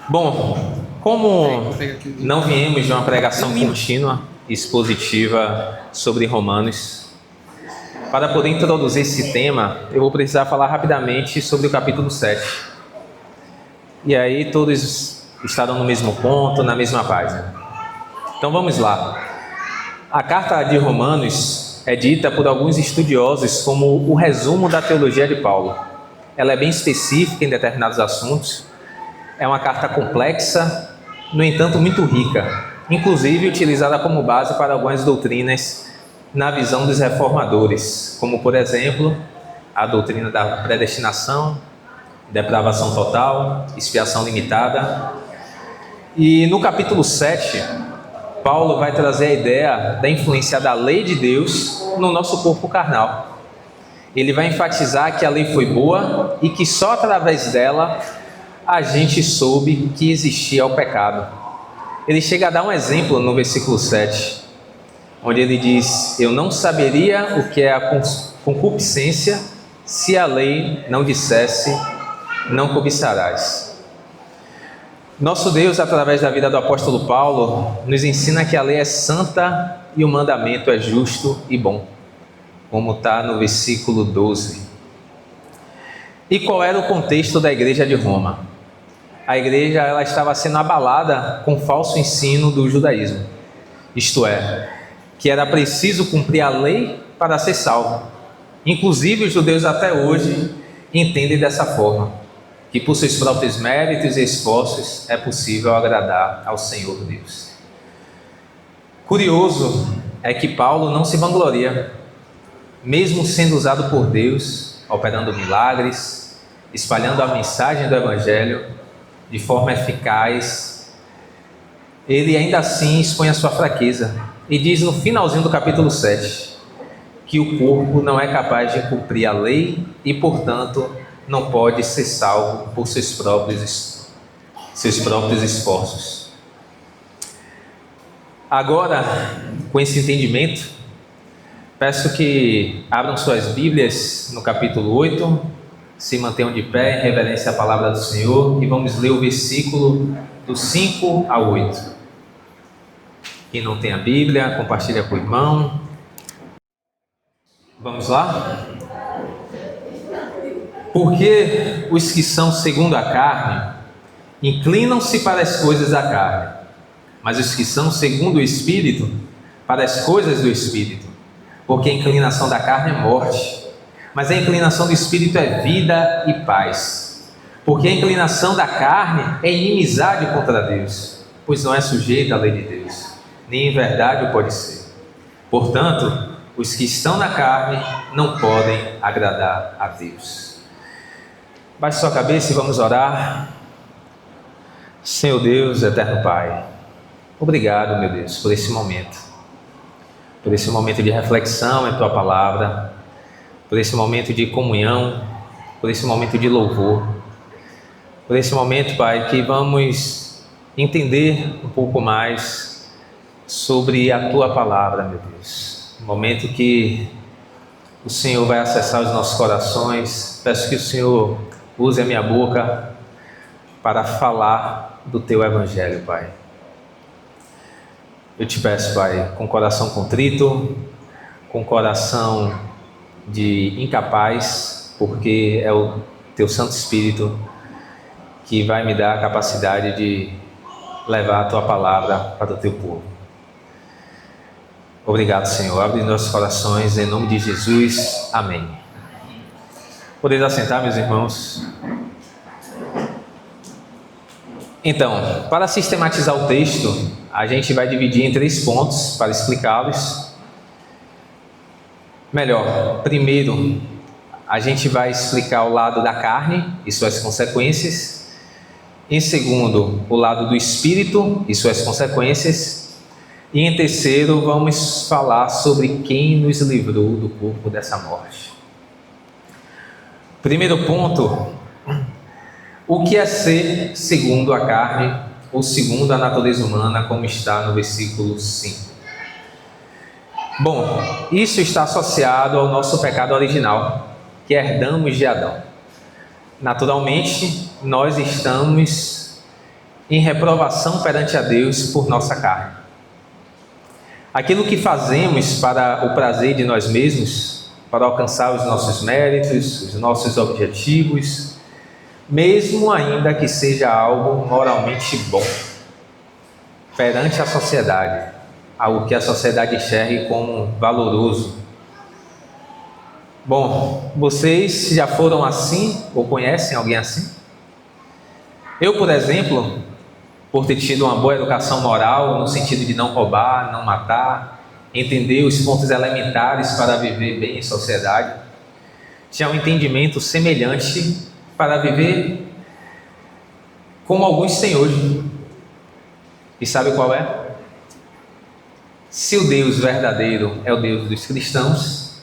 Bom, como não viemos de uma pregação contínua e expositiva sobre Romanos, para poder introduzir esse tema, eu vou precisar falar rapidamente sobre o capítulo 7. E aí todos estarão no mesmo ponto, na mesma página. Então vamos lá. A carta de Romanos é dita por alguns estudiosos como o resumo da teologia de Paulo. Ela é bem específica em determinados assuntos. É uma carta complexa, no entanto muito rica, inclusive utilizada como base para algumas doutrinas na visão dos reformadores, como por exemplo, a doutrina da predestinação, depravação total, expiação limitada. E no capítulo 7, Paulo vai trazer a ideia da influência da lei de Deus no nosso corpo carnal. Ele vai enfatizar que a lei foi boa e que só através dela a gente soube que existia o pecado. Ele chega a dar um exemplo no versículo 7, onde ele diz: eu não saberia o que é a concupiscência se a lei não dissesse, não cobiçarás. Nosso Deus, através da vida do apóstolo Paulo, nos ensina que a lei é santa e o mandamento é justo e bom, como está no versículo 12. E qual era o contexto da igreja de Roma? A igreja ela estava sendo abalada com o falso ensino do judaísmo, isto é, que era preciso cumprir a lei para ser salvo. Inclusive os judeus até hoje entendem dessa forma, que por seus próprios méritos e esforços é possível agradar ao Senhor Deus. Curioso é que Paulo não se vangloria, mesmo sendo usado por Deus, operando milagres, espalhando a mensagem do Evangelho de forma eficaz, ele ainda assim expõe a sua fraqueza e diz no finalzinho do capítulo 7 que o corpo não é capaz de cumprir a lei e, portanto, não pode ser salvo por seus próprios esforços. Agora, com esse entendimento, peço que abram suas Bíblias no capítulo 8, se mantenham de pé em reverência à palavra do Senhor e vamos ler o versículo do 5 ao 8. Quem não tem a Bíblia, compartilha com o irmão. Vamos lá? Porque os que são segundo a carne inclinam-se para as coisas da carne, mas os que são segundo o Espírito, para as coisas do Espírito. Porque a inclinação da carne é morte, mas a inclinação do Espírito é vida e paz. Porque a inclinação da carne é inimizade contra Deus, pois não é sujeita à lei de Deus, nem em verdade o pode ser. Portanto, os que estão na carne não podem agradar a Deus. Baixe sua cabeça e vamos orar. Senhor Deus, eterno Pai, obrigado, meu Deus, por esse momento de reflexão em Tua Palavra, por esse momento de comunhão, por esse momento de louvor, por esse momento, Pai, que vamos entender um pouco mais sobre a Tua Palavra, meu Deus. Um momento que o Senhor vai acessar os nossos corações. Peço que o Senhor use a minha boca para falar do Teu Evangelho, Pai. Eu te peço, Pai, com coração contrito, com coração de incapaz, porque é o Teu Santo Espírito que vai me dar a capacidade de levar a Tua palavra para o Teu povo. Obrigado, Senhor. Abre nossos corações em nome de Jesus. Amém. Podeis assentar, meus irmãos. Então, para sistematizar o texto, a gente vai dividir em 3 pontos para explicá-los. Melhor, primeiro, a gente vai explicar o lado da carne e suas consequências. Em segundo, o lado do espírito e suas consequências. E em terceiro, vamos falar sobre quem nos livrou do corpo dessa morte. Primeiro ponto: o que é ser segundo a carne ou segundo a natureza humana, como está no versículo 5. Bom, isso está associado ao nosso pecado original, que herdamos de Adão. Naturalmente, nós estamos em reprovação perante a Deus por nossa carne. Aquilo que fazemos para o prazer de nós mesmos, para alcançar os nossos méritos, os nossos objetivos, mesmo ainda que seja algo moralmente bom, perante a sociedade, algo que a sociedade enxergue como valoroso. Bom, vocês já foram assim ou conhecem alguém assim? Eu, por exemplo, por ter tido uma boa educação moral, no sentido de não roubar, não matar, entender os pontos elementares para viver bem em sociedade, tinha um entendimento semelhante para viver como alguns têm hoje. E sabe qual é? Se o Deus verdadeiro é o Deus dos cristãos,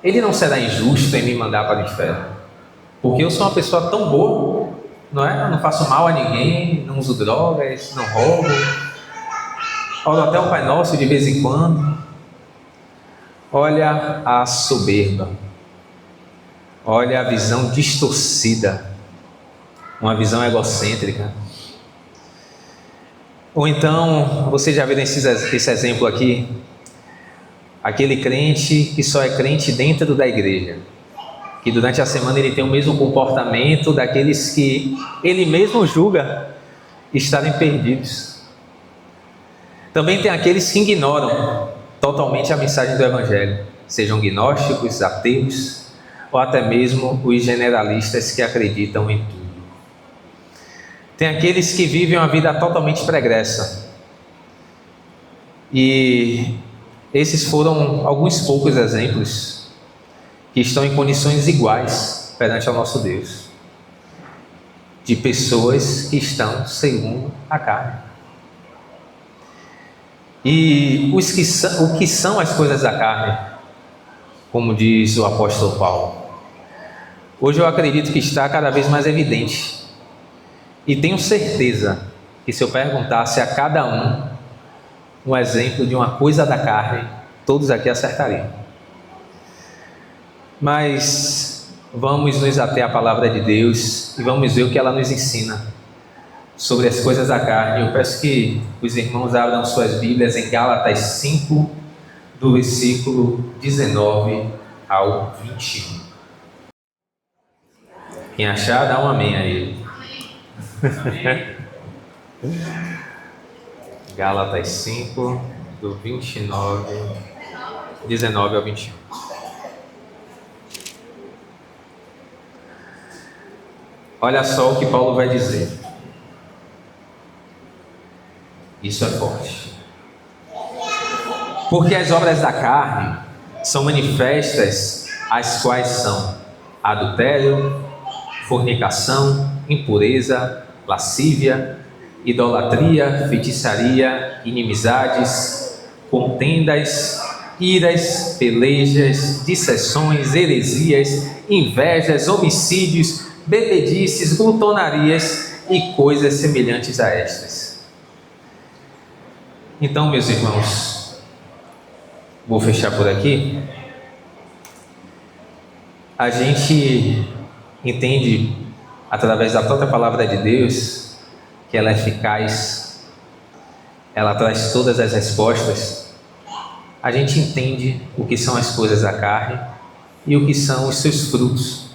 Ele não será injusto em me mandar para o inferno, porque eu sou uma pessoa tão boa, não é? Eu não faço mal a ninguém, não uso drogas, não roubo, oro até o Pai Nosso de vez em quando. Olha a soberba, olha a visão distorcida, uma visão egocêntrica. Ou então, você já viu esse exemplo aqui? Aquele crente que só é crente dentro da igreja, que durante a semana ele tem o mesmo comportamento daqueles que ele mesmo julga estarem perdidos. Também tem aqueles que ignoram totalmente a mensagem do Evangelho, sejam gnósticos, ateus, ou até mesmo os generalistas que acreditam em tudo. Tem aqueles que vivem uma vida totalmente pregressa. E esses foram alguns poucos exemplos que estão em condições iguais perante ao nosso Deus, de pessoas que estão segundo a carne. E o que são as coisas da carne, como diz o apóstolo Paulo? Hoje eu acredito que está cada vez mais evidente. E tenho certeza que se eu perguntasse a cada um exemplo de uma coisa da carne, todos aqui acertariam. Mas vamos nos ater à palavra de Deus e vamos ver o que ela nos ensina sobre as coisas da carne. Eu peço que os irmãos abram suas Bíblias em Gálatas 5, do versículo 19 ao 21. Quem achar, dá um amém aí. Gálatas 5, do 19 ao 21. Olha só o que Paulo vai dizer. Isso é forte. Porque as obras da carne são manifestas, as quais são adultério, fornicação, impureza, lascívia, idolatria, feitiçaria, inimizades, contendas, iras, pelejas, dissensões, heresias, invejas, homicídios, bebedices, glutonarias e coisas semelhantes a estas. Então, meus irmãos, vou fechar por aqui. A gente entende, através da própria palavra de Deus, que ela é eficaz, ela traz todas as respostas. A gente entende o que são as coisas da carne e o que são os seus frutos,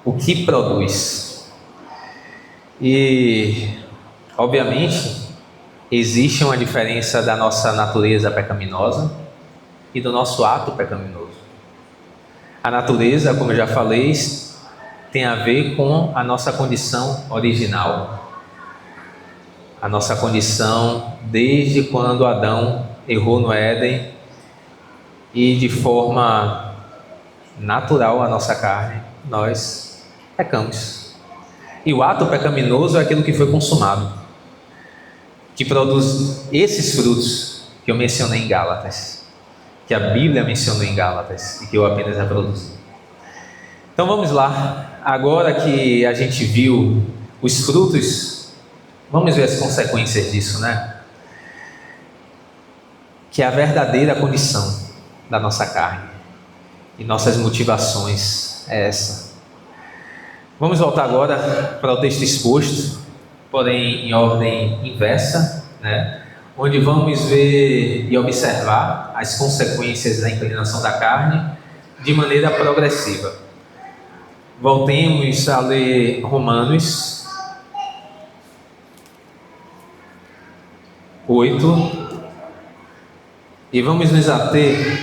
o que produz. E, obviamente, existe uma diferença da nossa natureza pecaminosa e do nosso ato pecaminoso. A natureza, como eu já falei, tem a ver com a nossa condição original. A nossa condição desde quando Adão errou no Éden e de forma natural a nossa carne, nós pecamos. E o ato pecaminoso é aquilo que foi consumado, que produz esses frutos que eu mencionei em Gálatas, que a Bíblia mencionou em Gálatas e que eu apenas reproduzi. Então vamos lá, agora que a gente viu os frutos, vamos ver as consequências disso, né? Que é a verdadeira condição da nossa carne e nossas motivações é essa. Vamos voltar agora para o texto exposto porém em ordem inversa, né? Onde vamos ver e observar as consequências da inclinação da carne de maneira progressiva. Voltemos a ler Romanos 8 e vamos nos ater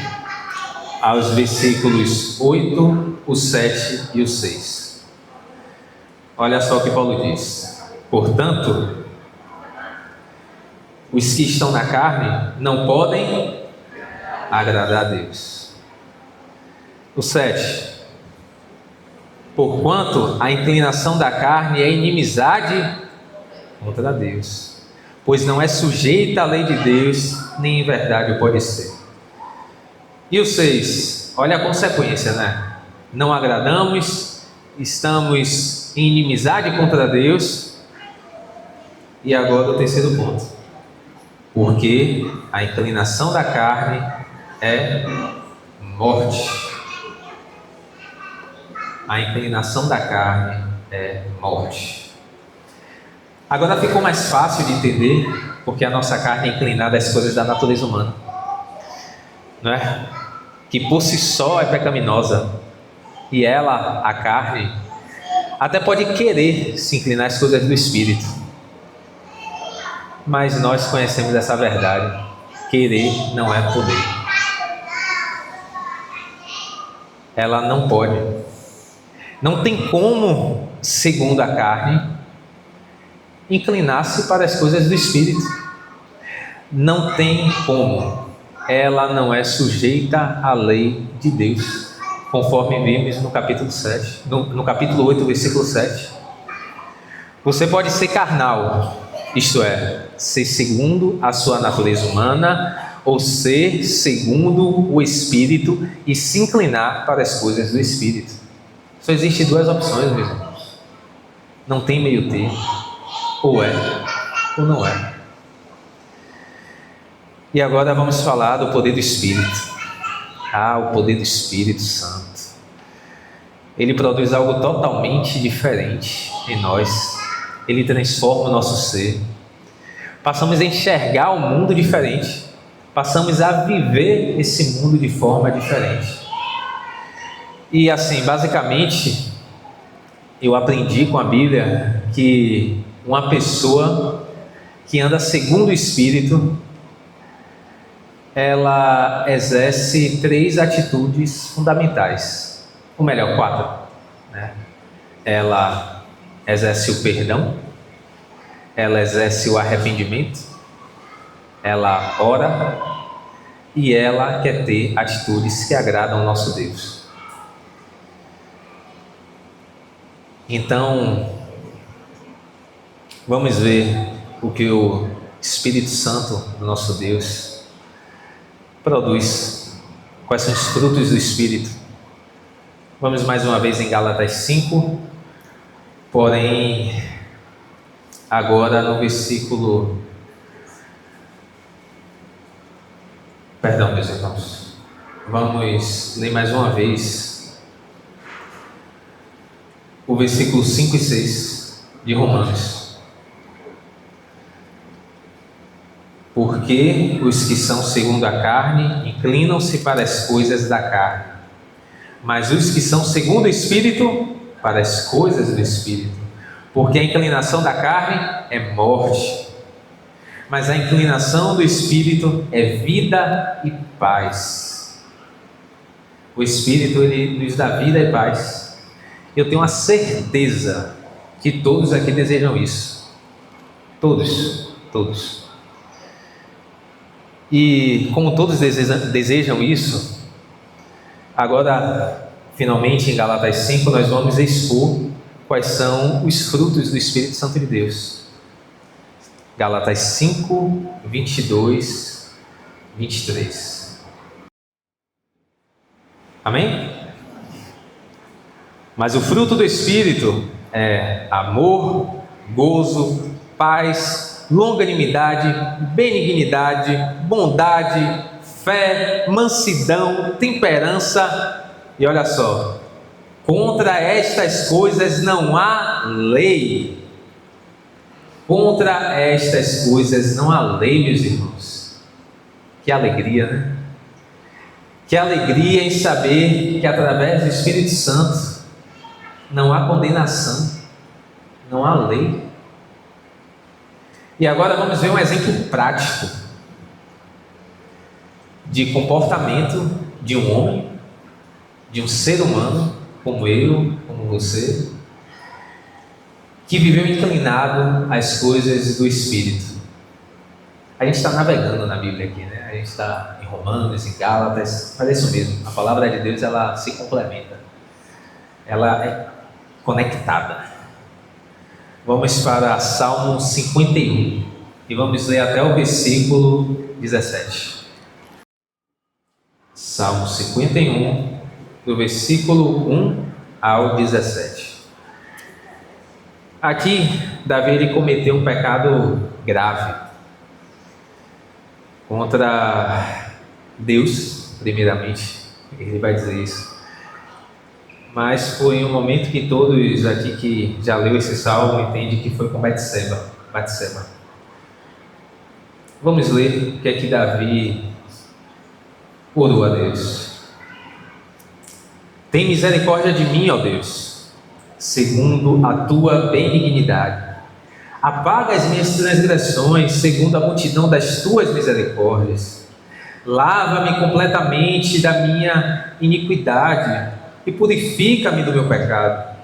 aos versículos 8, o 7 e o 6. Olha só o que Paulo diz: portanto, os que estão na carne não podem agradar a Deus. O 7: porquanto a inclinação da carne é inimizade contra Deus, pois não é sujeita à lei de Deus, nem em verdade o pode ser. E o 6, olha a consequência, né? Não agradamos, estamos em inimizade contra Deus. E agora o terceiro ponto: porque a inclinação da carne é morte. A inclinação da carne é morte. Agora ficou mais fácil de entender, porque a nossa carne é inclinada às coisas da natureza humana, não é? Que por si só é pecaminosa. E ela, a carne, até pode querer se inclinar às coisas do Espírito. Mas nós conhecemos essa verdade: querer não é poder. Ela não pode. Não tem como, segundo a carne, inclinar-se para as coisas do Espírito. Não tem como. Ela não é sujeita à lei de Deus, conforme vimos no capítulo 7, no capítulo 8, versículo 7. Você pode ser carnal, isto é, ser segundo a sua natureza humana, ou ser segundo o Espírito e se inclinar para as coisas do Espírito. Só existem duas opções, meus irmãos. Não tem meio termo. Ou é, ou não é. E agora vamos falar do poder do Espírito. O poder do Espírito Santo. Ele produz algo totalmente diferente em nós. Ele transforma o nosso ser. Passamos a enxergar o mundo diferente. Passamos a viver esse mundo de forma diferente. E assim, basicamente, eu aprendi com a Bíblia que uma pessoa que anda segundo o Espírito, ela exerce 3 atitudes fundamentais, ou melhor, 4, né? Ela exerce o perdão, ela exerce o arrependimento, ela ora e ela quer ter atitudes que agradam ao nosso Deus. Então, vamos ver o que o Espírito Santo do nosso Deus produz. Quais são os frutos do Espírito? Vamos mais uma vez em Gálatas 5, porém agora no versículo... Perdão, meus irmãos. Vamos ler mais uma vez o versículo 5 e 6 de Romanos. Porque os que são segundo a carne inclinam-se para as coisas da carne, mas os que são segundo o Espírito, para as coisas do Espírito. Porque a inclinação da carne é morte, mas a inclinação do Espírito é vida e paz. O Espírito, ele nos dá vida e paz. Eu tenho a certeza que todos aqui desejam isso. Todos. E como todos desejam isso, agora, finalmente, em Gálatas 5, nós vamos expor quais são os frutos do Espírito Santo de Deus. Gálatas 5, 22, 23. Amém? Mas o fruto do Espírito é amor, gozo, paz, longanimidade, benignidade, bondade, fé, mansidão, temperança. E olha só, contra estas coisas não há lei. Contra estas coisas não há lei, meus irmãos. Que alegria, né? Que alegria em saber que através do Espírito Santo não há condenação, não há lei. E agora vamos ver um exemplo prático de comportamento de um homem, de um ser humano, como eu, como você, que viveu inclinado às coisas do Espírito. A gente está navegando na Bíblia aqui, né? A gente está em Romanos, em Gálatas, mas é isso mesmo. A palavra de Deus, ela se complementa. Ela é conectada. Vamos para Salmo 51 e vamos ler até o versículo 17. Salmo 51, do versículo 1 ao 17. Aqui, Davi ele cometeu um pecado grave contra Deus, primeiramente. Ele vai dizer isso. Mas foi um momento que todos aqui que já leu esse salmo entendem que foi com Batseba. Vamos ler o que é que Davi orou a Deus. Tem misericórdia de mim, ó Deus, segundo a tua benignidade. Apaga as minhas transgressões, segundo a multidão das tuas misericórdias. Lava-me completamente da minha iniquidade e purifica-me do meu pecado,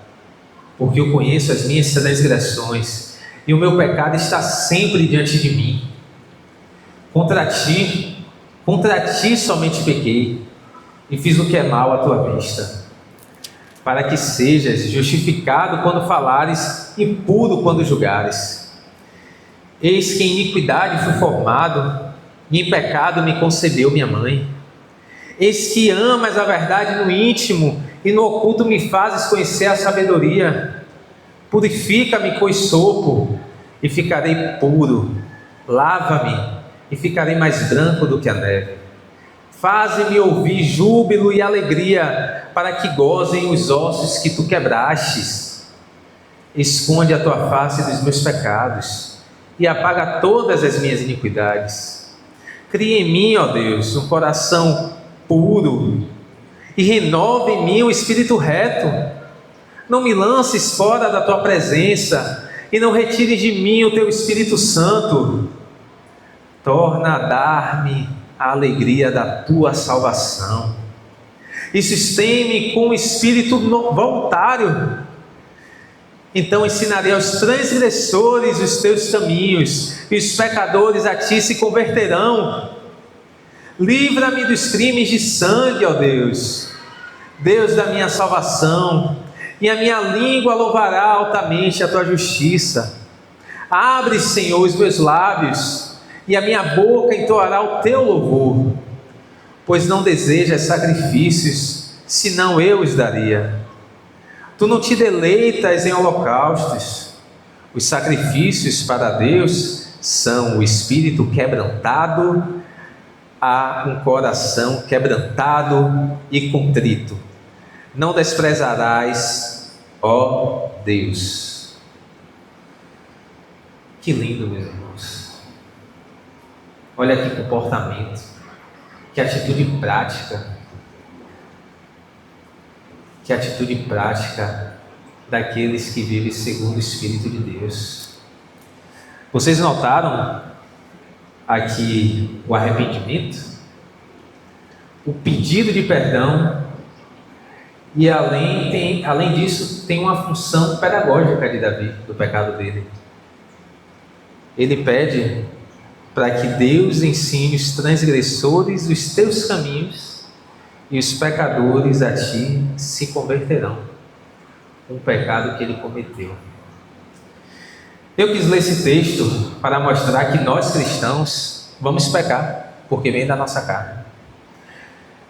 porque eu conheço as minhas transgressões e o meu pecado está sempre diante de mim. Contra ti somente pequei e fiz o que é mal à tua vista, para que sejas justificado quando falares e puro quando julgares. Eis que em iniquidade fui formado e em pecado me concebeu minha mãe. Eis que amas a verdade no íntimo e no oculto me fazes conhecer a sabedoria. Purifica-me com esopo e ficarei puro. Lava-me e ficarei mais branco do que a neve. Faze-me ouvir júbilo e alegria, para que gozem os ossos que tu quebrastes. Esconde a tua face dos meus pecados e apaga todas as minhas iniquidades. Cria em mim, ó Deus, um coração puro e renova em mim o espírito reto. Não me lances fora da tua presença e não retires de mim o teu Espírito Santo. Torna a dar-me a alegria da tua salvação e sustém-me com o espírito voluntário. Então ensinarei aos transgressores os teus caminhos e os pecadores a ti se converterão. Livra-me dos crimes de sangue, ó Deus, Deus da minha salvação, e a minha língua louvará altamente a tua justiça. Abre, Senhor, os meus lábios, e a minha boca entoará o teu louvor, pois não desejas sacrifícios, senão eu os daria. Tu não te deleitas em holocaustos. Os sacrifícios para Deus são o espírito quebrantado, a um coração quebrantado e contrito. Não desprezarás, ó Deus. Que lindo, meus irmãos. Olha que comportamento, que atitude prática. Que atitude prática daqueles que vivem segundo o Espírito de Deus. Vocês notaram aqui o arrependimento, o pedido de perdão, e além disso tem uma função pedagógica de Davi, do pecado dele. Ele pede para que Deus ensine os transgressores os teus caminhos e os pecadores a ti se converterão com o pecado que ele cometeu. Eu quis ler esse texto para mostrar que nós cristãos vamos pecar, porque vem da nossa carne.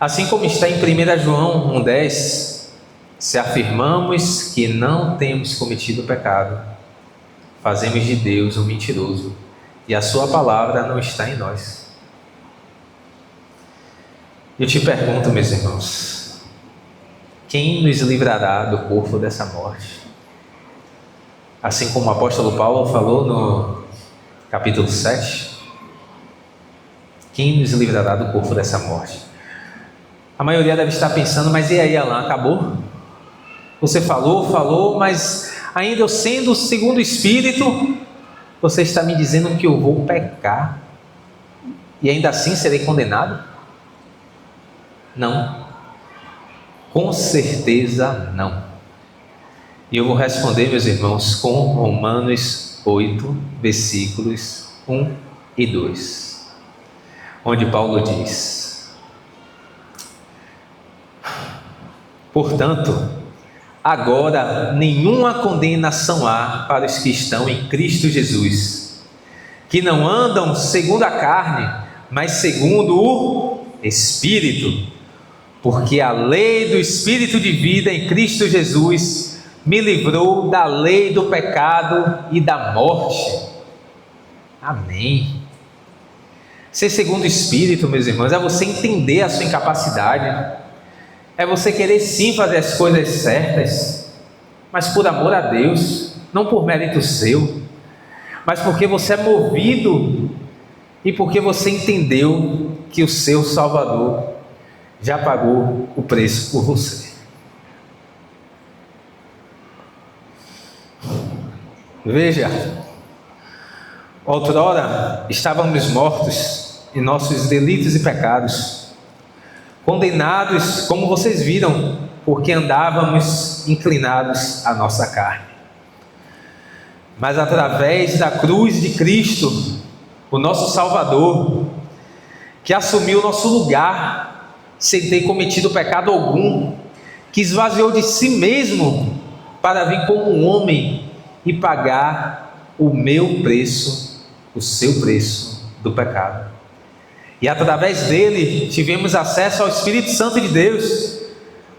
Assim como está em 1 João 1,10, se afirmamos que não temos cometido pecado, fazemos de Deus um mentiroso, e a sua palavra não está em nós. Eu te pergunto, meus irmãos, quem nos livrará do corpo dessa morte? assim como o apóstolo Paulo falou no capítulo 7, quem nos livrará do corpo dessa morte? A maioria deve estar pensando, mas e aí, Alain, acabou? Você falou, mas ainda eu sendo segundo o Espírito, você está me dizendo que eu vou pecar e ainda assim serei condenado? Não, com certeza não. E eu vou responder, meus irmãos, com Romanos 8, versículos 1 e 2, onde Paulo diz: portanto, agora nenhuma condenação há para os que estão em Cristo Jesus, que não andam segundo a carne, mas segundo o Espírito, porque a lei do Espírito de vida em Cristo Jesus me livrou da lei do pecado e da morte. Amém. Ser segundo o Espírito, meus irmãos, é você entender a sua incapacidade, é você querer sim fazer as coisas certas, mas por amor a Deus, não por mérito seu, mas porque você é movido e porque você entendeu que o seu Salvador já pagou o preço por você. Veja, outrora estávamos mortos em nossos delitos e pecados, condenados, como vocês viram, porque andávamos inclinados à nossa carne. Mas através da cruz de Cristo, o nosso Salvador, que assumiu o nosso lugar, sem ter cometido pecado algum, que esvaziou de si mesmo para vir como um homem e pagar o meu preço, o seu preço do pecado. E através dele tivemos acesso ao Espírito Santo de Deus.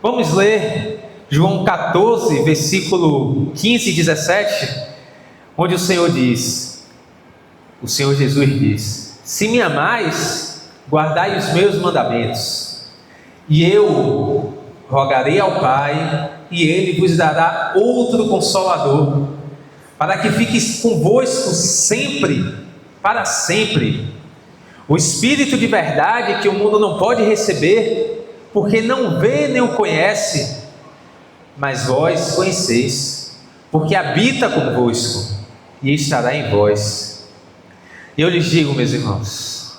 Vamos ler João 14, versículo 15 e 17, onde o Senhor Jesus diz: se me amais, guardai os meus mandamentos, e eu rogarei ao Pai, e ele vos dará outro Consolador, para que fique convosco sempre, para sempre, o Espírito de verdade, que o mundo não pode receber, porque não vê nem o conhece, mas vós conheceis, porque habita convosco e estará em vós. E eu lhes digo, meus irmãos,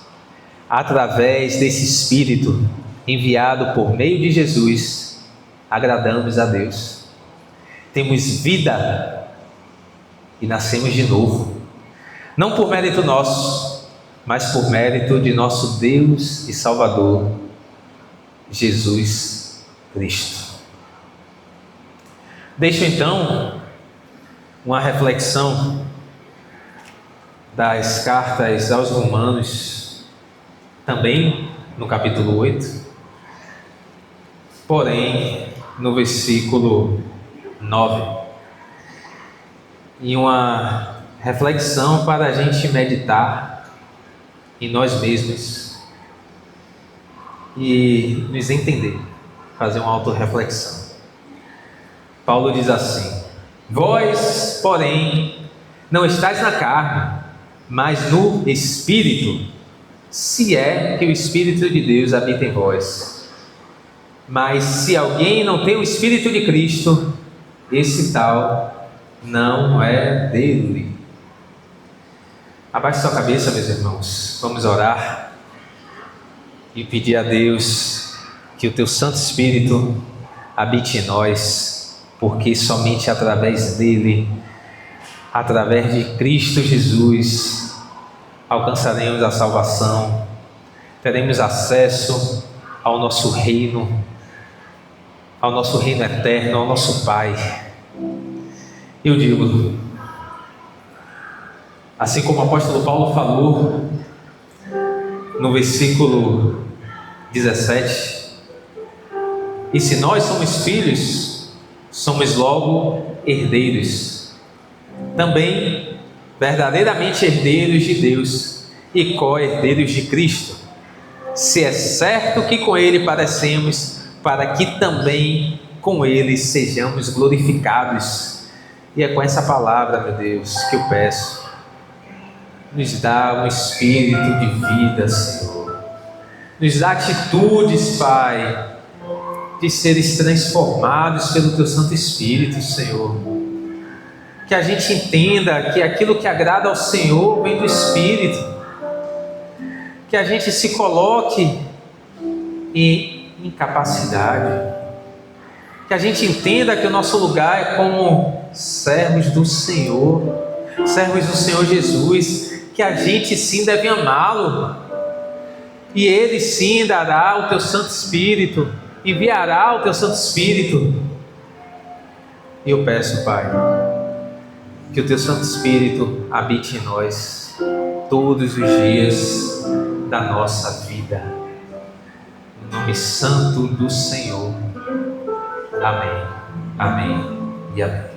através desse Espírito enviado por meio de Jesus, agradamos a Deus, temos vida e nascemos de novo, não por mérito nosso, mas por mérito de nosso Deus e Salvador, Jesus Cristo. Deixo então uma reflexão das cartas aos Romanos, também no capítulo 8, porém no versículo 9, e uma reflexão para a gente meditar em nós mesmos e nos entender, fazer uma autorreflexão. Paulo diz assim: vós, porém, não estáis na carne, mas no Espírito, se é que o Espírito de Deus habita em vós. Mas se alguém não tem o Espírito de Cristo, esse tal não é dele. Abaixe sua cabeça, meus irmãos, vamos orar e pedir a Deus que o teu Santo Espírito habite em nós, porque somente através dele, através de Cristo Jesus, alcançaremos a salvação, teremos acesso ao nosso reino eterno, ao nosso Pai. Eu digo, assim como o apóstolo Paulo falou no versículo 17, e se nós somos filhos, somos logo herdeiros, também verdadeiramente herdeiros de Deus e co-herdeiros de Cristo, se é certo que com Ele padecemos, para que também com Ele sejamos glorificados. E é com essa palavra, meu Deus, que eu peço. Nos dá um espírito de vida, Senhor. Nos dá atitudes, Pai, de seres transformados pelo Teu Santo Espírito, Senhor. Que a gente entenda que aquilo que agrada ao Senhor vem do Espírito. Que a gente se coloque em incapacidade. Que a gente entenda que o nosso lugar é como servos do Senhor Jesus, que a gente sim deve amá-lo, e Ele sim dará o Teu Santo Espírito, enviará o Teu Santo Espírito. E eu peço, Pai, que o Teu Santo Espírito habite em nós todos os dias da nossa vida, no nome santo do Senhor. Amém, amém e amém.